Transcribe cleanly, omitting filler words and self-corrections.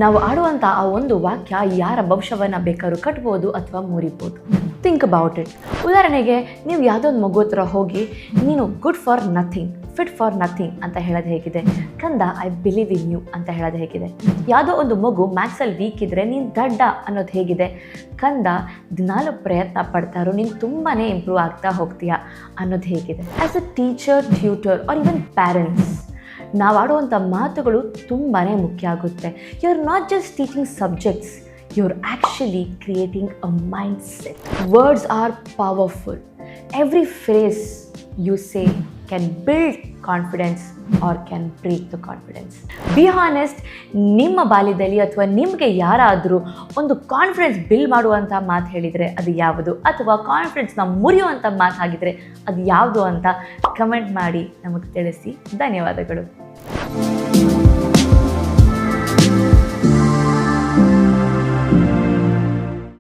ನಾವು ಆಡುವಂಥ ಆ ಒಂದು ವಾಕ್ಯ ಯಾರ ಭವಿಷ್ಯವನ್ನು ಬೇಕಾದ್ರೂ ಕಟ್ಬೋದು ಅಥವಾ ಮುರಿಬೋದು. Think about it. ಉದಾಹರಣೆಗೆ ನೀವು ಯಾವುದೋ ಒಂದು ಮಗು ಹತ್ರ ಹೋಗಿ ನೀನು good for nothing, fit for nothing ಅಂತ ಹೇಳೋದು ಹೇಗಿದೆ? ಕಂದ ಐ ಬಿಲೀವ್ ಇನ್ ಯು ಅಂತ ಹೇಳೋದು ಹೇಗಿದೆ? ಯಾವುದೋ ಒಂದು ಮಗು ಮ್ಯಾಥ್ಸಲ್ಲಿ ವೀಕ್ ಇದ್ದರೆ ನೀನು ದಡ್ಡ ಅನ್ನೋದು ಹೇಗಿದೆ? ಕಂದ ದಿನಾಲು ಪ್ರಯತ್ನ ಪಡ್ತಾರೋ ನೀನು ತುಂಬಾ ಇಂಪ್ರೂವ್ ಆಗ್ತಾ ಹೋಗ್ತೀಯಾ ಅನ್ನೋದು ಹೇಗಿದೆ? As a teacher, tutor or even parents, ನಾವು ಆಡುವಂಥ ಮಾತುಗಳು ತುಂಬಾ ಮುಖ್ಯ ಆಗುತ್ತೆ. You are not just teaching subjects, you are actually creating a mind set. Words are powerful. Every phrase you say can build confidence or can break the confidence. Be honest, ನಿಮ್ಮ ಬಾಲ್ಯದಲ್ಲಿ ಅಥವಾ ನಿಮಗೆ ಯಾರಾದರೂ ಒಂದು ಕಾನ್ಫಿಡೆನ್ಸ್ ಬಿಲ್ಡ್ ಮಾಡುವಂಥ ಮಾತು ಹೇಳಿದರೆ ಅದು ಯಾವುದು, ಅಥವಾ ಕಾನ್ಫಿಡೆನ್ಸ್ನ ಮುರಿಯುವಂಥ ಮಾತಾಗಿದ್ದರೆ ಅದು ಯಾವುದು ಅಂತ ಕಮೆಂಟ್ ಮಾಡಿ ನಮಗೆ ತಿಳಿಸಿ. ಧನ್ಯವಾದಗಳು.